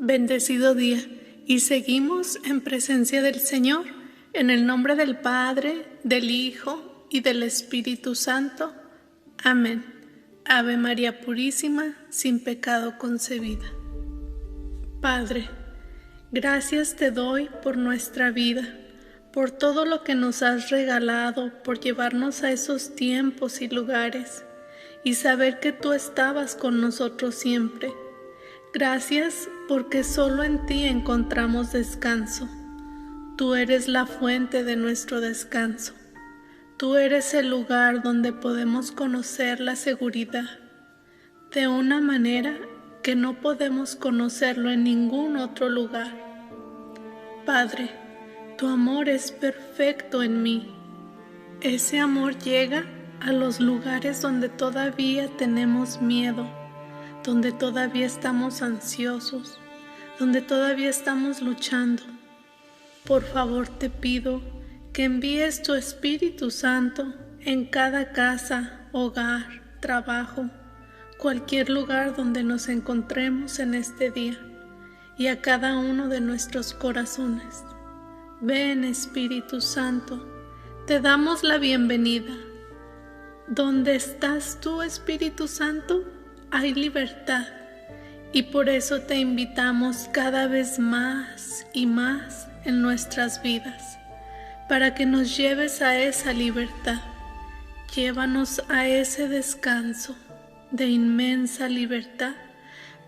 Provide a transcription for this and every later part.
Bendecido día, y seguimos en presencia del Señor, en el nombre del Padre, del Hijo y del Espíritu Santo. Amén. Ave María Purísima, sin pecado concebida. Padre, gracias te doy por nuestra vida, por todo lo que nos has regalado, por llevarnos a esos tiempos y lugares, y saber que tú estabas con nosotros siempre. Gracias porque solo en ti encontramos descanso. Tú eres la fuente de nuestro descanso. Tú eres el lugar donde podemos conocer la seguridad de una manera que no podemos conocerlo en ningún otro lugar. Padre, tu amor es perfecto en mí. Ese amor llega a los lugares donde todavía tenemos miedo, donde todavía estamos ansiosos, donde todavía estamos luchando. Por favor te pido que envíes tu Espíritu Santo en cada casa, hogar, trabajo, cualquier lugar donde nos encontremos en este día, y a cada uno de nuestros corazones. Ven, Espíritu Santo, te damos la bienvenida. ¿Dónde estás tú, Espíritu Santo? Hay libertad, y por eso te invitamos cada vez más y más en nuestras vidas, para que nos lleves a esa libertad. Llévanos a ese descanso de inmensa libertad,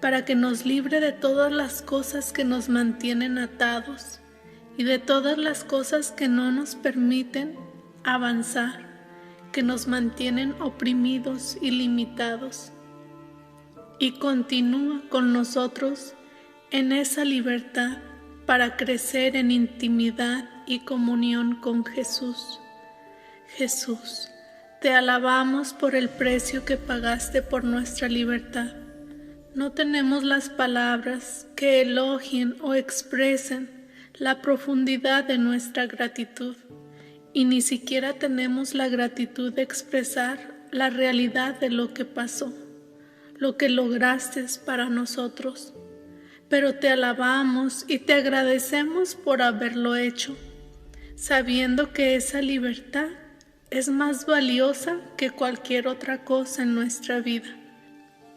para que nos libre de todas las cosas que nos mantienen atados y de todas las cosas que no nos permiten avanzar, que nos mantienen oprimidos y limitados. Y continúa con nosotros en esa libertad para crecer en intimidad y comunión con Jesús. Jesús, te alabamos por el precio que pagaste por nuestra libertad. No tenemos las palabras que elogien o expresen la profundidad de nuestra gratitud, y ni siquiera tenemos la gratitud de expresar la realidad de lo que pasó, lo que lograste para nosotros, pero te alabamos y te agradecemos por haberlo hecho, sabiendo que esa libertad es más valiosa que cualquier otra cosa en nuestra vida.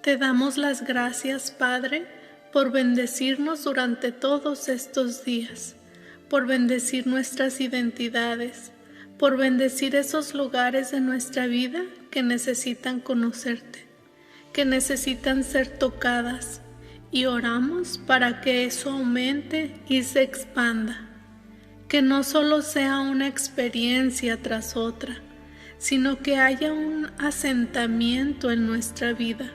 Te damos las gracias, Padre, por bendecirnos durante todos estos días, por bendecir nuestras identidades, por bendecir esos lugares de nuestra vida que necesitan conocerte, que necesitan ser tocadas, y oramos para que eso aumente y se expanda, que no solo sea una experiencia tras otra, sino que haya un asentamiento en nuestra vida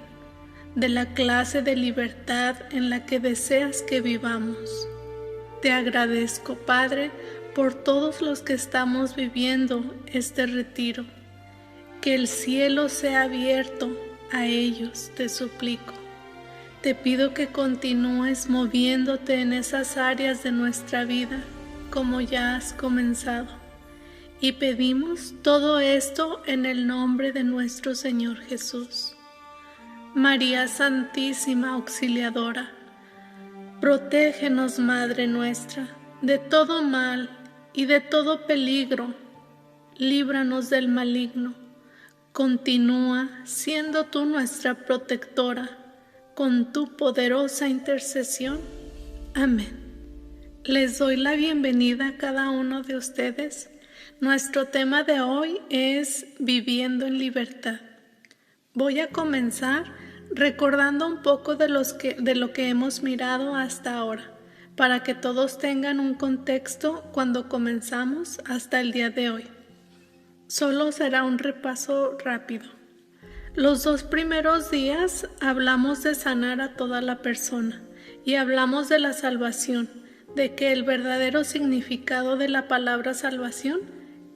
de la clase de libertad en la que deseas que vivamos. Te agradezco, Padre, por todos los que estamos viviendo este retiro. Que el cielo sea abierto a ellos, te suplico. Te pido que continúes moviéndote en esas áreas de nuestra vida como ya has comenzado. Y pedimos todo esto en el nombre de nuestro Señor Jesús. María Santísima Auxiliadora, protégenos, Madre nuestra, de todo mal y de todo peligro. Líbranos del maligno. Continúa siendo tú nuestra protectora, con tu poderosa intercesión. Amén. Les doy la bienvenida a cada uno de ustedes. Nuestro tema de hoy es Viviendo en Libertad. Voy a comenzar recordando un poco de lo que hemos mirado hasta ahora, para que todos tengan un contexto cuando comenzamos hasta el día de hoy. Solo será un repaso rápido. Los 2 primeros días hablamos de sanar a toda la persona y hablamos de la salvación, de que el verdadero significado de la palabra salvación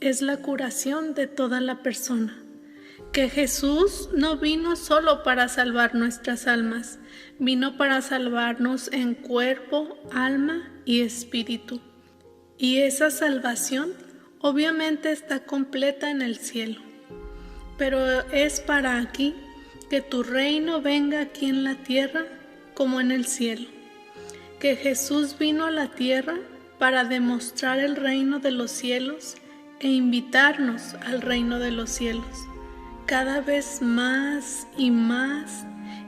es la curación de toda la persona. Que Jesús no vino solo para salvar nuestras almas, vino para salvarnos en cuerpo, alma y espíritu. Y esa salvación obviamente está completa en el cielo. Pero es para aquí, que tu reino venga aquí en la tierra como en el cielo. que Jesús vino a la tierra para demostrar el reino de los cielos e invitarnos al reino de los cielos, cada vez más y más.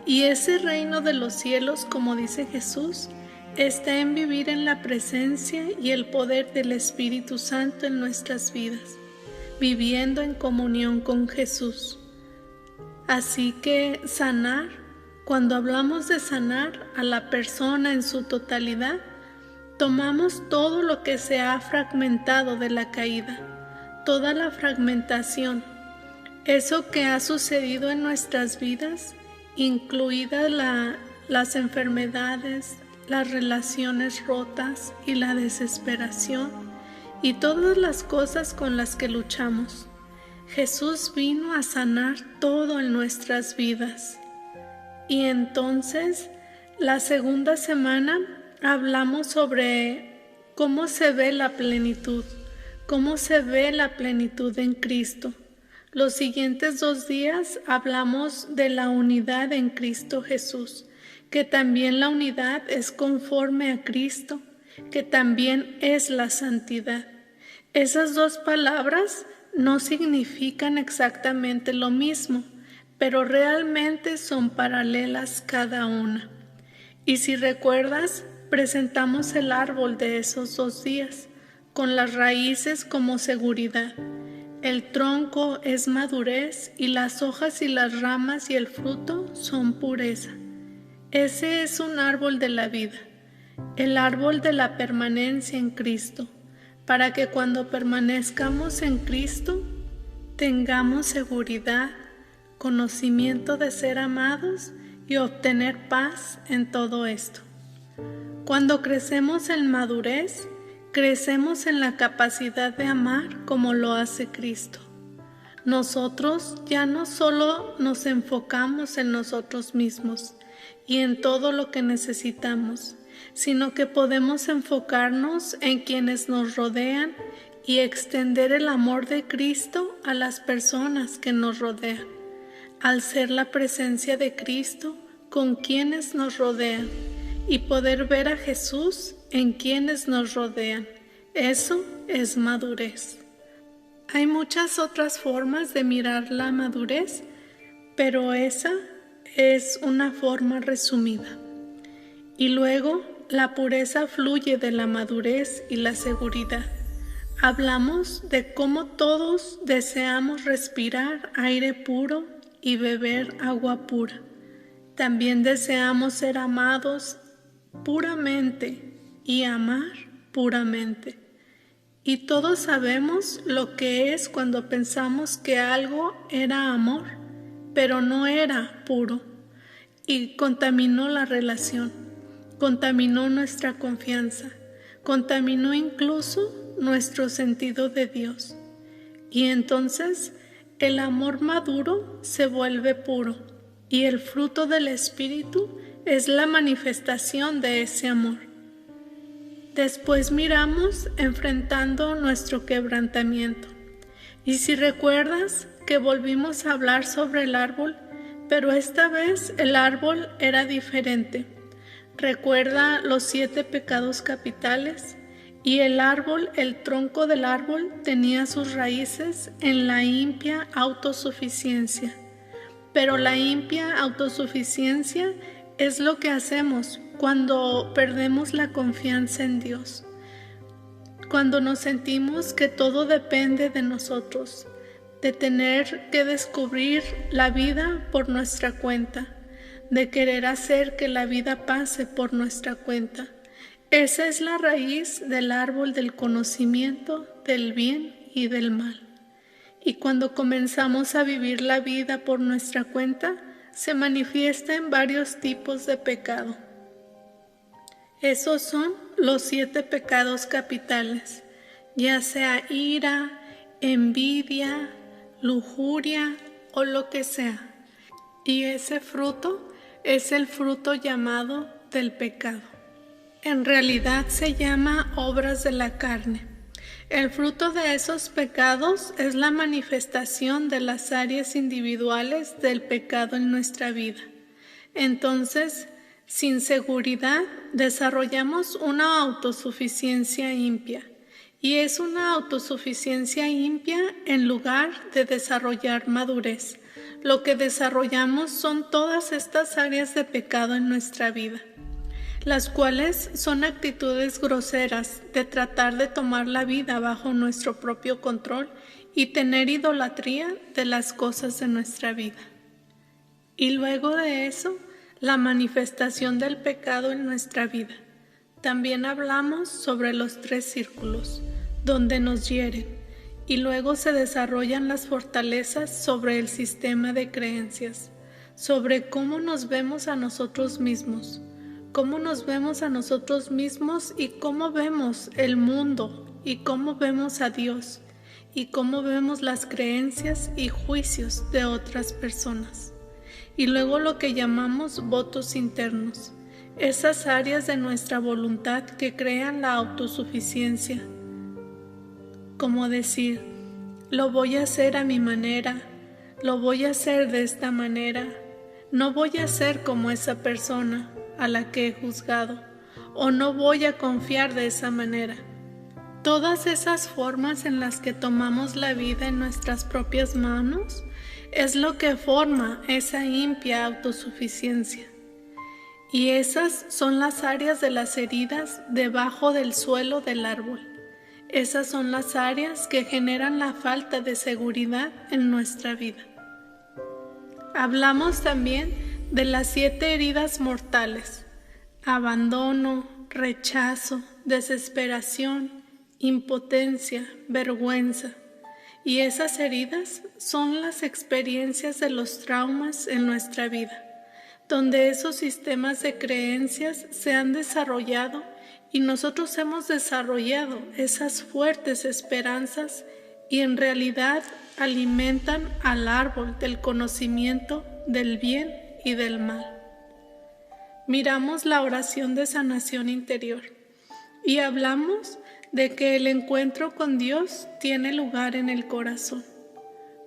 Y ese reino de los cielos, como dice Jesús, está en vivir en la presencia y el poder del Espíritu Santo en nuestras vidas, viviendo en comunión con Jesús. Así que sanar, cuando hablamos de sanar a la persona en su totalidad, tomamos todo lo que se ha fragmentado de la caída, toda la fragmentación, eso que ha sucedido en nuestras vidas, incluidas las enfermedades, las relaciones rotas y la desesperación y todas las cosas con las que luchamos. Jesús vino a sanar todo en nuestras vidas. Y entonces, la segunda semana hablamos sobre cómo se ve la plenitud, cómo se ve la plenitud en Cristo. Los siguientes 2 días hablamos de la unidad en Cristo Jesús, que también la unidad es conforme a Cristo, que también es la santidad. Esas 2 palabras no significan exactamente lo mismo, pero realmente son paralelas cada una. Y si recuerdas, presentamos el árbol de esos 2 días, con las raíces como seguridad. El tronco es madurez y las hojas y las ramas y el fruto son pureza. Ese es un árbol de la vida, el árbol de la permanencia en Cristo, para que cuando permanezcamos en Cristo tengamos seguridad, conocimiento de ser amados y obtener paz en todo esto. Cuando crecemos en madurez, crecemos en la capacidad de amar como lo hace Cristo. Nosotros ya no solo nos enfocamos en nosotros mismos y en todo lo que necesitamos, sino que podemos enfocarnos en quienes nos rodean y extender el amor de Cristo a las personas que nos rodean, al ser la presencia de Cristo con quienes nos rodean y poder ver a Jesús en quienes nos rodean. Eso es madurez. Hay muchas otras formas de mirar la madurez, pero esa es una forma resumida. Y luego, la pureza fluye de la madurez y la seguridad. Hablamos de cómo todos deseamos respirar aire puro y beber agua pura. También deseamos ser amados puramente y amar puramente. Y todos sabemos lo que es cuando pensamos que algo era amor, pero no era puro, y contaminó la relación, contaminó nuestra confianza, contaminó incluso nuestro sentido de Dios. Y entonces el amor maduro se vuelve puro, y el fruto del Espíritu es la manifestación de ese amor. Después miramos enfrentando nuestro quebrantamiento. Y si recuerdas que volvimos a hablar sobre el árbol, pero esta vez el árbol era diferente. Recuerda los 7 pecados capitales, y el árbol, el tronco del árbol, tenía sus raíces en la impía autosuficiencia. Pero la impía autosuficiencia es lo que hacemos cuando perdemos la confianza en Dios, cuando nos sentimos que todo depende de nosotros, de tener que descubrir la vida por nuestra cuenta, de querer hacer que la vida pase por nuestra cuenta. Esa es la raíz del árbol del conocimiento del bien y del mal. Y cuando comenzamos a vivir la vida por nuestra cuenta, se manifiesta en varios tipos de pecado. Esos son los 7 pecados capitales, ya sea ira, envidia, lujuria o lo que sea. Y ese fruto es el fruto llamado del pecado. En realidad se llama obras de la carne. El fruto de esos pecados es la manifestación de las áreas individuales del pecado en nuestra vida. Entonces, Sin seguridad desarrollamos una autosuficiencia impia, y es una autosuficiencia impia en lugar de desarrollar madurez. Lo que desarrollamos son todas estas áreas de pecado en nuestra vida, las cuales son actitudes groseras de tratar de tomar la vida bajo nuestro propio control y tener idolatría de las cosas de nuestra vida. Y luego de eso, la manifestación del pecado en nuestra vida. También hablamos sobre los 3 círculos, donde nos hieren, y luego se desarrollan las fortalezas sobre el sistema de creencias, sobre cómo nos vemos a nosotros mismos, y cómo vemos el mundo, y cómo vemos a Dios, y cómo vemos las creencias y juicios de otras personas. Y luego lo que llamamos votos internos, esas áreas de nuestra voluntad que crean la autosuficiencia, como decir, lo voy a hacer a mi manera, lo voy a hacer de esta manera, no voy a ser como esa persona a la que he juzgado, o no voy a confiar de esa manera. Todas esas formas en las que tomamos la vida en nuestras propias manos es lo que forma esa impia autosuficiencia. Y esas son las áreas de las heridas debajo del suelo del árbol. Esas son las áreas que generan la falta de seguridad en nuestra vida. Hablamos también de las 7 heridas mortales: abandono, rechazo, desesperación, impotencia, vergüenza. Y esas heridas son las experiencias de los traumas en nuestra vida, donde esos sistemas de creencias se han desarrollado y nosotros hemos desarrollado esas fuertes esperanzas y en realidad alimentan al árbol del conocimiento del bien y del mal. Miramos la oración de sanación interior y hablamos de que el encuentro con Dios tiene lugar en el corazón,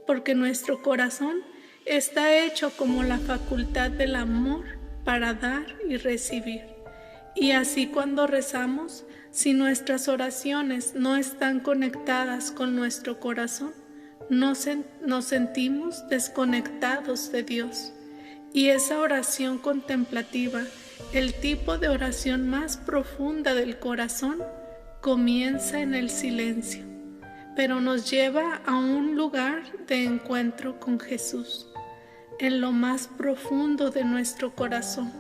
porque nuestro corazón está hecho como la facultad del amor para dar y recibir. Y así cuando rezamos, si nuestras oraciones no están conectadas con nuestro corazón, nos sentimos desconectados de Dios. Y esa oración contemplativa, el tipo de oración más profunda del corazón, comienza en el silencio, pero nos lleva a un lugar de encuentro con Jesús, en lo más profundo de nuestro corazón.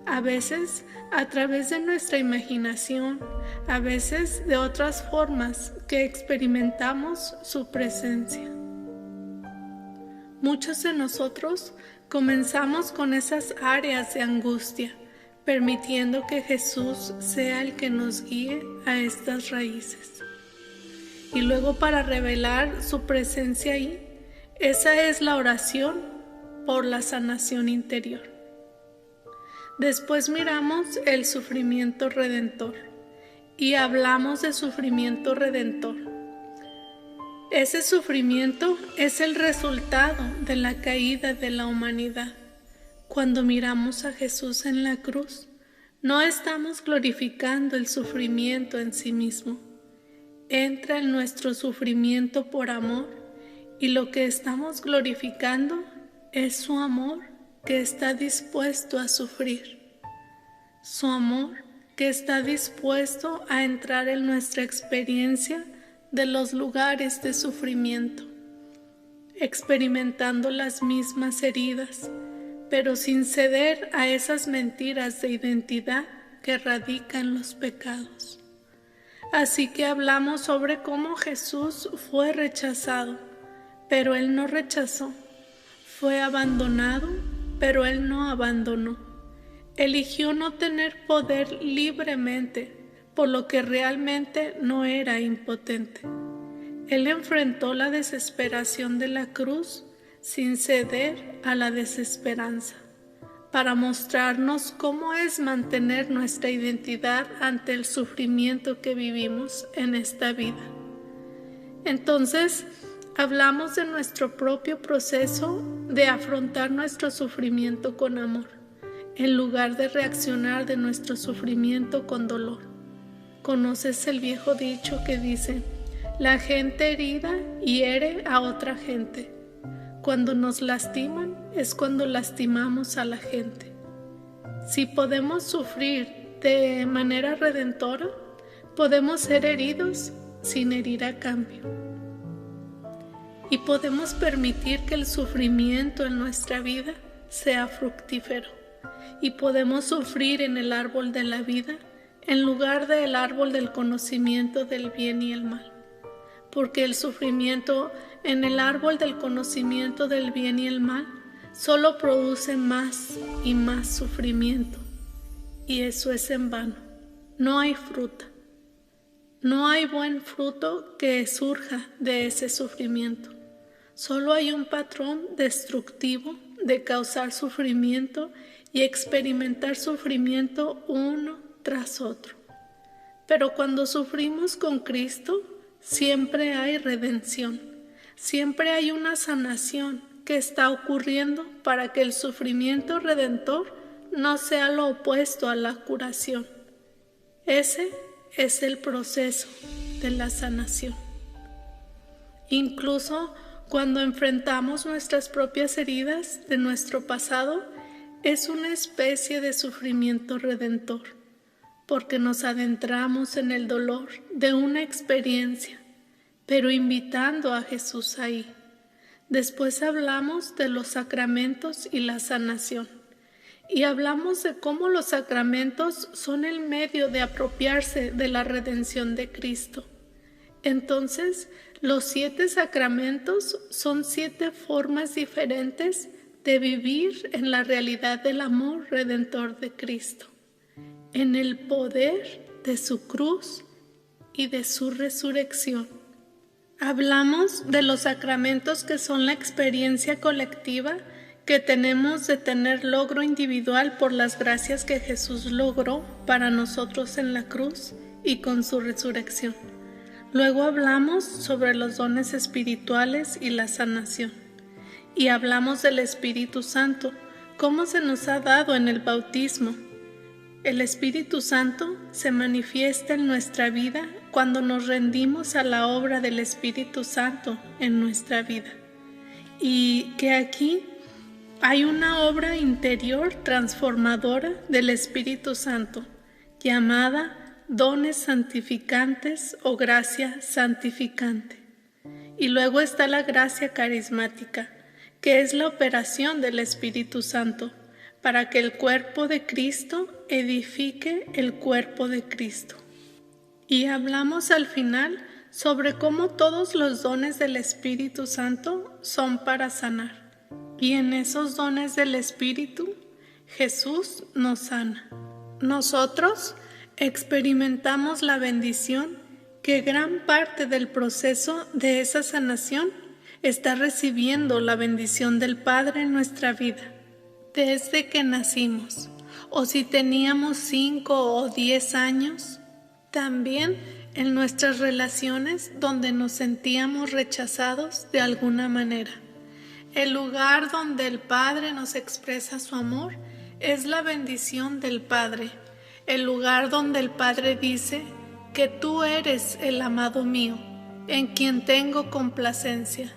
A veces a través de nuestra imaginación, a veces de otras formas que experimentamos su presencia. Muchos de nosotros comenzamos con esas áreas de angustia, permitiendo que Jesús sea el que nos guíe a estas raíces. Y luego, para revelar su presencia ahí, esa es la oración por la sanación interior. Después miramos el sufrimiento redentor y hablamos de sufrimiento redentor. Ese sufrimiento es el resultado de la caída de la humanidad. Cuando miramos a Jesús en la cruz, no estamos glorificando el sufrimiento en sí mismo. Entra en nuestro sufrimiento por amor, y lo que estamos glorificando es su amor que está dispuesto a sufrir. Su amor que está dispuesto a entrar en nuestra experiencia de los lugares de sufrimiento, experimentando las mismas heridas, pero sin ceder a esas mentiras de identidad que radican los pecados. Así que hablamos sobre cómo Jesús fue rechazado, pero Él no rechazó. Fue abandonado, pero Él no abandonó. Eligió no tener poder libremente, por lo que realmente no era impotente. Él enfrentó la desesperación de la cruz sin ceder a la desesperanza, para mostrarnos cómo es mantener nuestra identidad ante el sufrimiento que vivimos en esta vida. Entonces, hablamos de nuestro propio proceso de afrontar nuestro sufrimiento con amor, en lugar de reaccionar de nuestro sufrimiento con dolor. ¿Conoces el viejo dicho que dice: la gente herida hiere a otra gente? Cuando nos lastiman es cuando lastimamos a la gente. Si podemos sufrir de manera redentora, podemos ser heridos sin herir a cambio. Y podemos permitir que el sufrimiento en nuestra vida sea fructífero. Y podemos sufrir en el árbol de la vida en lugar del árbol del conocimiento del bien y el mal. Porque el sufrimiento en el árbol del conocimiento del bien y el mal solo produce más y más sufrimiento. Y eso es en vano. No hay fruta. No hay buen fruto que surja de ese sufrimiento. Solo hay un patrón destructivo de causar sufrimiento y experimentar sufrimiento uno tras otro. Pero cuando sufrimos con Cristo, siempre hay redención. Siempre hay una sanación que está ocurriendo para que el sufrimiento redentor no sea lo opuesto a la curación. Ese es el proceso de la sanación. Incluso cuando enfrentamos nuestras propias heridas de nuestro pasado, es una especie de sufrimiento redentor, porque nos adentramos en el dolor de una experiencia, pero invitando a Jesús ahí. Después hablamos de los sacramentos y la sanación, y hablamos de cómo los sacramentos son el medio de apropiarse de la redención de Cristo. Entonces, los 7 sacramentos son 7 formas diferentes de vivir en la realidad del amor redentor de Cristo, en el poder de su cruz y de su resurrección. Hablamos de los sacramentos que son la experiencia colectiva que tenemos de tener logro individual por las gracias que Jesús logró para nosotros en la cruz y con su resurrección. Luego hablamos sobre los dones espirituales y la sanación. Y hablamos del Espíritu Santo, cómo se nos ha dado en el bautismo. El Espíritu Santo se manifiesta en nuestra vida cuando nos rendimos a la obra del Espíritu Santo en nuestra vida. Y que aquí hay una obra interior transformadora del Espíritu Santo, llamada dones santificantes o gracia santificante. Y luego está la gracia carismática, que es la operación del Espíritu Santo, para que el cuerpo de Cristo edifique el cuerpo de Cristo. Y hablamos al final sobre cómo todos los dones del Espíritu Santo son para sanar. Y en esos dones del Espíritu, Jesús nos sana. Nosotros experimentamos la bendición que gran parte del proceso de esa sanación está recibiendo la bendición del Padre en nuestra vida. Desde que nacimos, o si teníamos 5 o 10 años, también en nuestras relaciones donde nos sentíamos rechazados de alguna manera. El lugar donde el Padre nos expresa su amor es la bendición del Padre. El lugar donde el Padre dice que tú eres el amado mío, en quien tengo complacencia.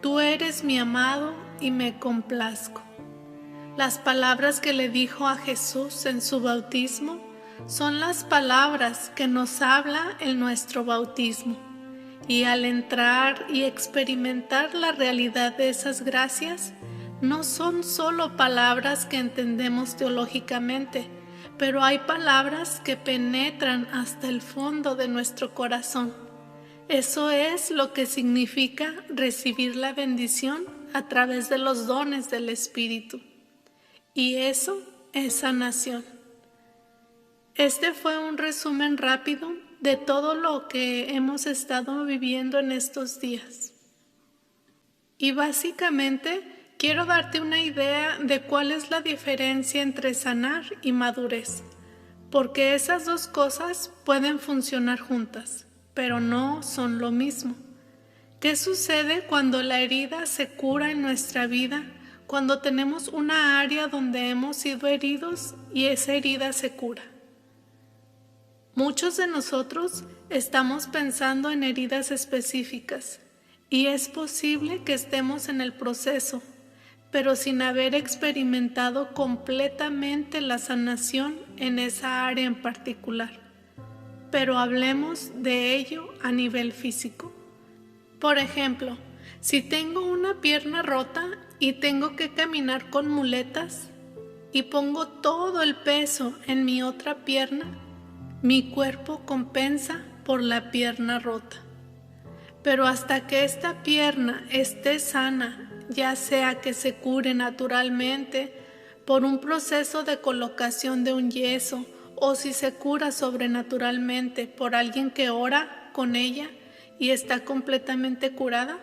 Tú eres mi amado y me complazco. Las palabras que le dijo a Jesús en su bautismo son las palabras que nos habla en nuestro bautismo. Y al entrar y experimentar la realidad de esas gracias, no son solo palabras que entendemos teológicamente, pero hay palabras que penetran hasta el fondo de nuestro corazón. Eso es lo que significa recibir la bendición a través de los dones del Espíritu. Y eso es sanación. Este fue un resumen rápido de todo lo que hemos estado viviendo en estos días. Y básicamente quiero darte una idea de cuál es la diferencia entre sanar y madurez, porque esas dos cosas pueden funcionar juntas, pero no son lo mismo. ¿Qué sucede cuando la herida se cura en nuestra vida cuando tenemos una área donde hemos sido heridos y esa herida se cura. Muchos de nosotros estamos pensando en heridas específicas y es posible que estemos en el proceso, pero sin haber experimentado completamente la sanación en esa área en particular. Pero hablemos de ello a nivel físico. Por ejemplo, si tengo una pierna rota y tengo que caminar con muletas y pongo todo el peso en mi otra pierna, mi cuerpo compensa por la pierna rota. Pero hasta que esta pierna esté sana, ya sea que se cure naturalmente por un proceso de colocación de un yeso o si se cura sobrenaturalmente por alguien que ora con ella y está completamente curada,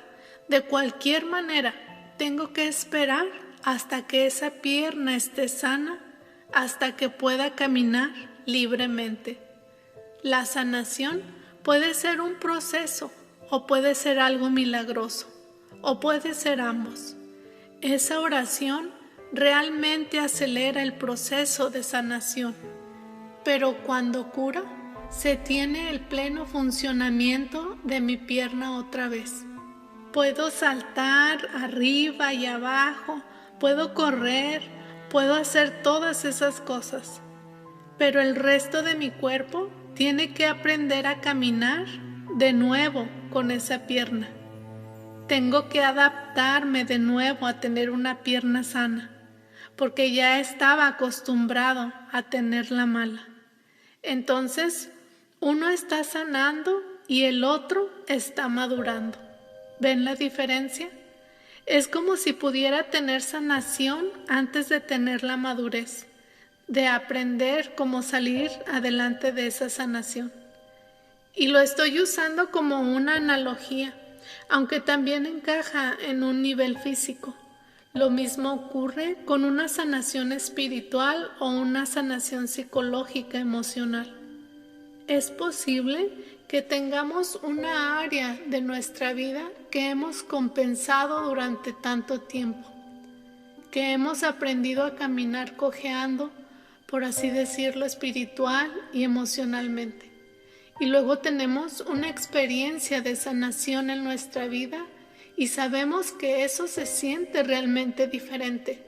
de cualquier manera tengo que esperar hasta que esa pierna esté sana, hasta que pueda caminar libremente. La sanación puede ser un proceso o puede ser algo milagroso o puede ser ambos. Esa oración realmente acelera el proceso de sanación, pero cuando cura, se tiene el pleno funcionamiento de mi pierna otra vez. Puedo saltar arriba y abajo, puedo correr, puedo hacer todas esas cosas, pero el resto de mi cuerpo tiene que aprender a caminar de nuevo con esa pierna. Tengo que adaptarme de nuevo a tener una pierna sana, porque ya estaba acostumbrado a tenerla mala. Entonces, uno está sanando y el otro está madurando. ¿Ven la diferencia? Es como si pudiera tener sanación antes de tener la madurez, de aprender cómo salir adelante de esa sanación. Y lo estoy usando como una analogía, aunque también encaja en un nivel físico. Lo mismo ocurre con una sanación espiritual o una sanación psicológica emocional. Es posible que tengamos una área de nuestra vida que hemos compensado durante tanto tiempo, que hemos aprendido a caminar cojeando, por así decirlo, espiritual y emocionalmente. Y luego tenemos una experiencia de sanación en nuestra vida y sabemos que eso se siente realmente diferente,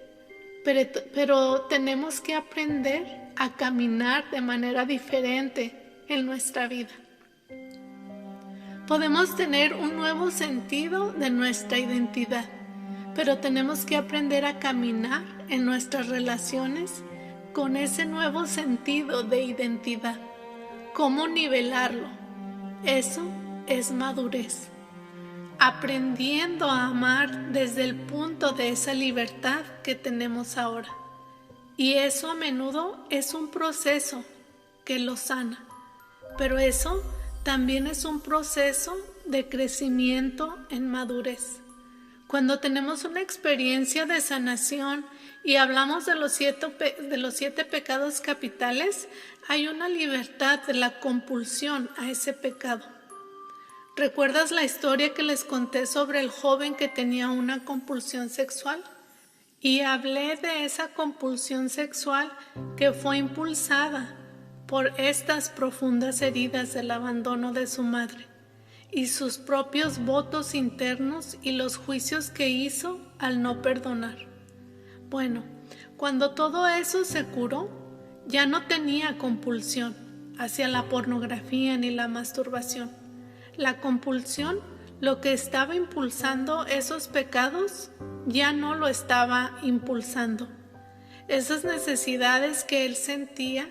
pero tenemos que aprender a caminar de manera diferente en nuestra vida. Podemos tener un nuevo sentido de nuestra identidad, pero tenemos que aprender a caminar en nuestras relaciones con ese nuevo sentido de identidad. ¿Cómo nivelarlo? Eso es madurez. Aprendiendo a amar desde el punto de esa libertad que tenemos ahora. Y eso a menudo es un proceso que lo sana. Pero eso también es un proceso de crecimiento en madurez. Cuando tenemos una experiencia de sanación y hablamos de los 7 pecados capitales, hay una libertad de la compulsión a ese pecado. ¿Recuerdas la historia que les conté sobre el joven que tenía una compulsión sexual? Y hablé de esa compulsión sexual que fue impulsada por estas profundas heridas del abandono de su madre y sus propios votos internos y los juicios que hizo al no perdonar. Bueno, cuando todo eso se curó, ya no tenía compulsión hacia la pornografía ni la masturbación. La compulsión, lo que estaba impulsando esos pecados, ya no lo estaba impulsando. Esas necesidades que él sentía,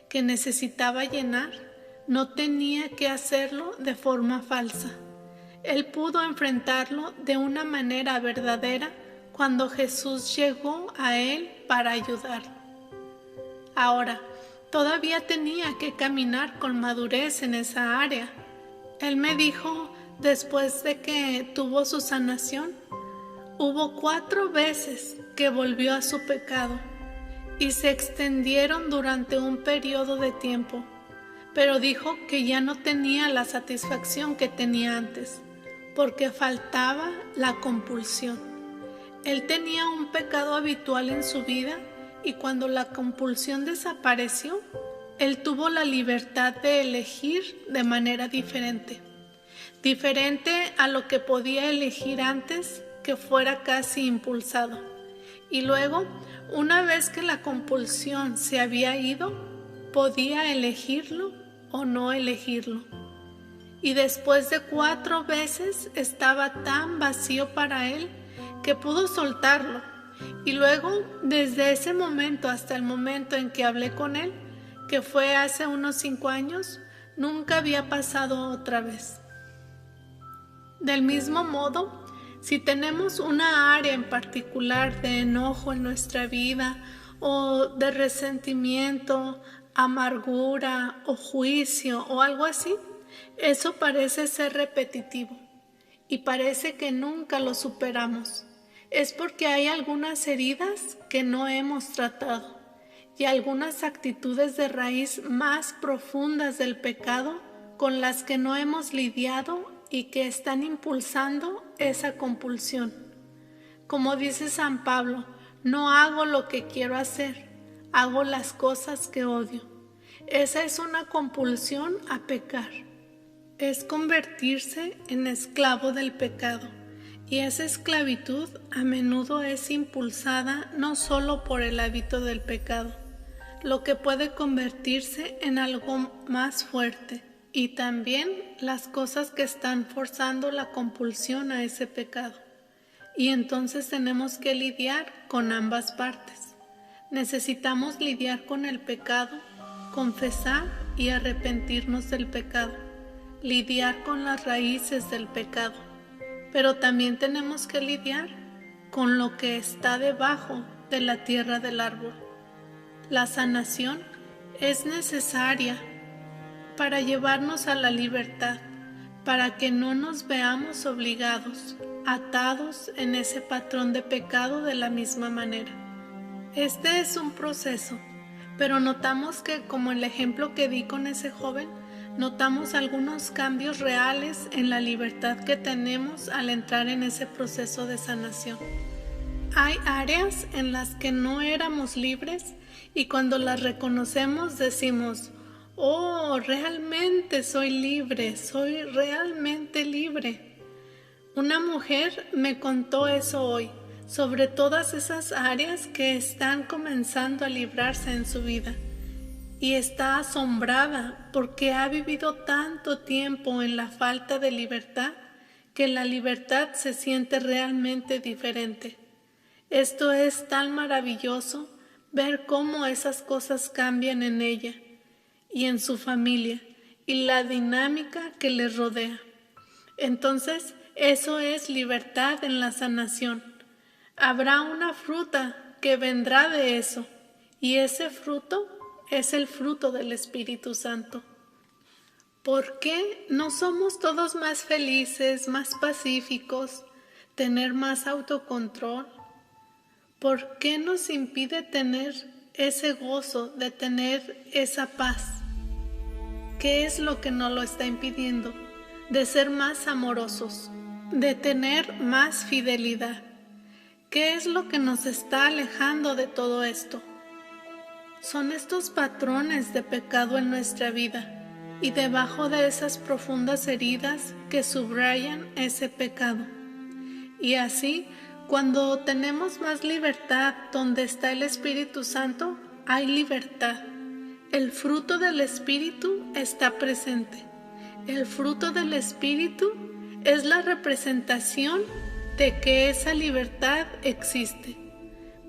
que necesitaba llenar, no tenía que hacerlo de forma falsa. Él pudo enfrentarlo de una manera verdadera cuando Jesús llegó a él para ayudarlo. Ahora, todavía tenía que caminar con madurez en esa área. Él me dijo, después de que tuvo su sanación, hubo 4 veces que volvió a su pecado y se extendieron durante un periodo de tiempo, pero dijo que ya no tenía la satisfacción que tenía antes, porque faltaba la compulsión. Él tenía un pecado habitual en su vida y cuando la compulsión desapareció, él tuvo la libertad de elegir de manera diferente a lo que podía elegir antes, que fuera casi impulsado. Y luego, una vez que la compulsión se había ido, podía elegirlo o no elegirlo. Y después de 4 veces estaba tan vacío para él que pudo soltarlo. Y luego, desde ese momento hasta el momento en que hablé con él, que fue hace unos 5 años, nunca había pasado otra vez. Del mismo modo, si tenemos una área en particular de enojo en nuestra vida, o de resentimiento, amargura o juicio o algo así, eso parece ser repetitivo y parece que nunca lo superamos. Es porque hay algunas heridas que no hemos tratado y algunas actitudes de raíz más profundas del pecado con las que no hemos lidiado y que están impulsando esa compulsión. Como dice San Pablo, no hago lo que quiero hacer, hago las cosas que odio. Esa es una compulsión a pecar. Es convertirse en esclavo del pecado. Y esa esclavitud a menudo es impulsada no solo por el hábito del pecado, lo que puede convertirse en algo más fuerte, y también las cosas que están forzando la compulsión a ese pecado. Y entonces tenemos que lidiar con ambas partes. Necesitamos lidiar con el pecado, confesar y arrepentirnos del pecado, lidiar con las raíces del pecado. Pero también tenemos que lidiar con lo que está debajo de la tierra del árbol. La sanación es necesaria para llevarnos a la libertad, para que no nos veamos obligados, atados en ese patrón de pecado de la misma manera. Este es un proceso, pero notamos que, como el ejemplo que di con ese joven, notamos algunos cambios reales en la libertad que tenemos al entrar en ese proceso de sanación. Hay áreas en las que no éramos libres y cuando las reconocemos decimos: oh, realmente soy libre, soy realmente libre. Una mujer me contó eso hoy, sobre todas esas áreas que están comenzando a librarse en su vida. Y está asombrada porque ha vivido tanto tiempo en la falta de libertad que la libertad se siente realmente diferente. Esto es tan maravilloso, ver cómo esas cosas cambian en ella y en su familia y la dinámica que les rodea. Entonces, eso es libertad en la sanación. Habrá una fruta que vendrá de eso, y ese fruto es el fruto del Espíritu Santo. ¿Por qué no somos todos más felices, más pacíficos, tener más autocontrol? ¿Por qué nos impide tener ese gozo de tener esa paz? ¿Qué es lo que nos lo está impidiendo? De ser más amorosos, de tener más fidelidad. ¿Qué es lo que nos está alejando de todo esto? Son estos patrones de pecado en nuestra vida y debajo de esas profundas heridas que subrayan ese pecado. Y así, cuando tenemos más libertad donde está el Espíritu Santo, hay libertad. El fruto del Espíritu está presente. El fruto del Espíritu es la representación de que esa libertad existe.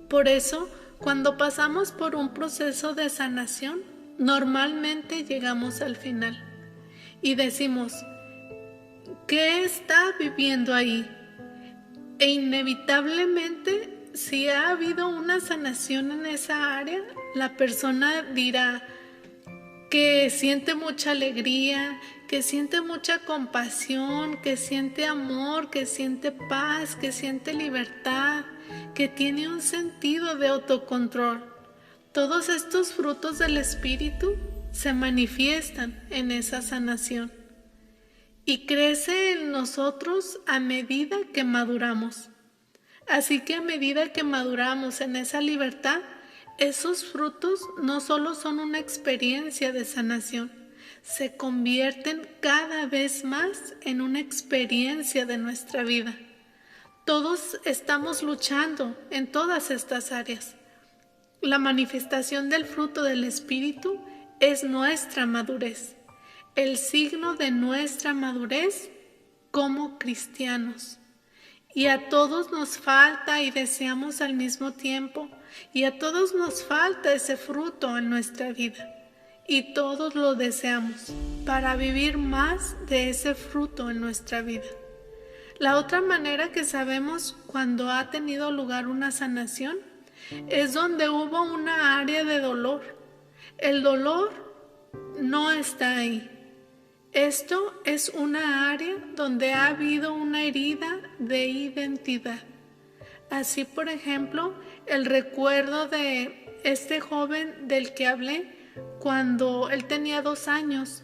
Por eso, cuando pasamos por un proceso de sanación, normalmente llegamos al final y decimos: ¿qué está viviendo ahí? E inevitablemente, si ha habido una sanación en esa área, la persona dirá que siente mucha alegría, que siente mucha compasión, que siente amor, que siente paz, que siente libertad, que tiene un sentido de autocontrol. Todos estos frutos del Espíritu se manifiestan en esa sanación y crece en nosotros a medida que maduramos. Así que a medida que maduramos en esa libertad, esos frutos no solo son una experiencia de sanación, se convierten cada vez más en una experiencia de nuestra vida. Todos estamos luchando en todas estas áreas. La manifestación del fruto del Espíritu es nuestra madurez, el signo de nuestra madurez como cristianos. Y a todos nos falta y deseamos al mismo tiempo, y a todos nos falta ese fruto en nuestra vida. Y todos lo deseamos para vivir más de ese fruto en nuestra vida. La otra manera que sabemos cuando ha tenido lugar una sanación es donde hubo una área de dolor. El dolor no está ahí. Esto es una área donde ha habido una herida de identidad. Así, por ejemplo, el recuerdo de este joven del que hablé cuando él tenía 2 años.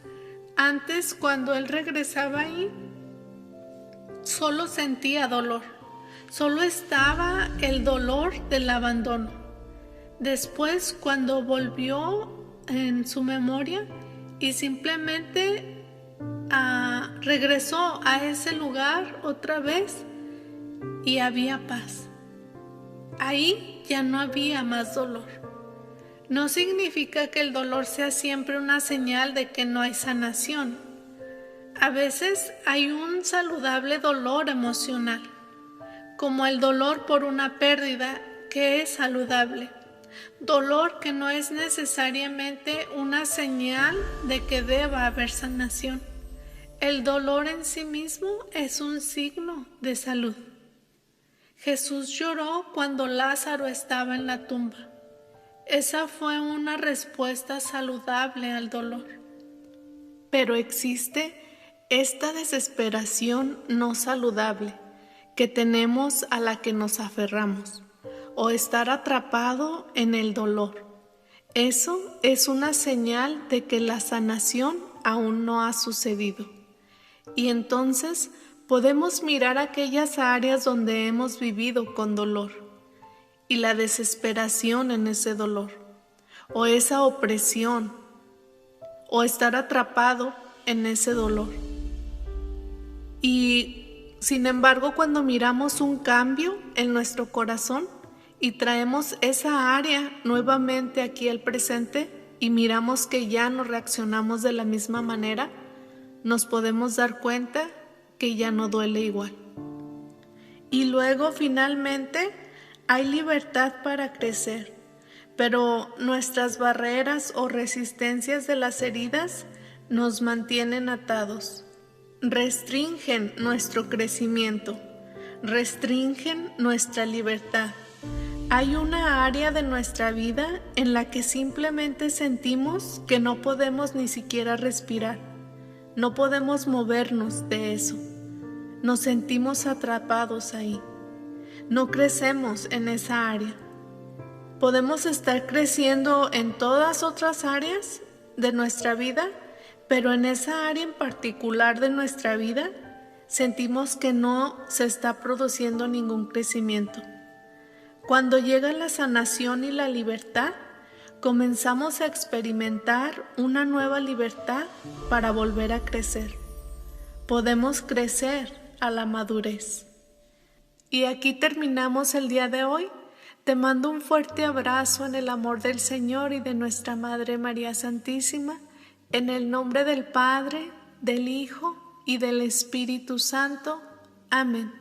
Antes, cuando él regresaba ahí, solo sentía dolor. Solo estaba el dolor del abandono. Después, cuando volvió en su memoria y simplemente regresó a ese lugar otra vez y había paz. Ahí ya no había más dolor. No significa que el dolor sea siempre una señal de que no hay sanación. A veces hay un saludable dolor emocional, como el dolor por una pérdida que es saludable. Dolor que no es necesariamente una señal de que deba haber sanación. El dolor en sí mismo es un signo de salud. Jesús lloró cuando Lázaro estaba en la tumba. Esa fue una respuesta saludable al dolor. Pero existe esta desesperación no saludable que tenemos a la que nos aferramos, o estar atrapado en el dolor. Eso es una señal de que la sanación aún no ha sucedido. Y entonces podemos mirar aquellas áreas donde hemos vivido con dolor y la desesperación en ese dolor, o esa opresión, o estar atrapado en ese dolor. Y sin embargo, cuando miramos un cambio en nuestro corazón y traemos esa área nuevamente aquí al presente y miramos que ya no reaccionamos de la misma manera, nos podemos dar cuenta que ya no duele igual. Y luego finalmente hay libertad para crecer, pero nuestras barreras o resistencias de las heridas nos mantienen atados, restringen nuestro crecimiento, restringen nuestra libertad. Hay una área de nuestra vida en la que simplemente sentimos que no podemos ni siquiera respirar. No podemos movernos de eso. Nos sentimos atrapados ahí. No crecemos en esa área. Podemos estar creciendo en todas otras áreas de nuestra vida, pero en esa área en particular de nuestra vida sentimos que no se está produciendo ningún crecimiento. Cuando llega la sanación y la libertad, comenzamos a experimentar una nueva libertad para volver a crecer. Podemos crecer a la madurez. Y aquí terminamos el día de hoy. Te mando un fuerte abrazo en el amor del Señor y de nuestra Madre María Santísima, en el nombre del Padre, del Hijo y del Espíritu Santo. Amén.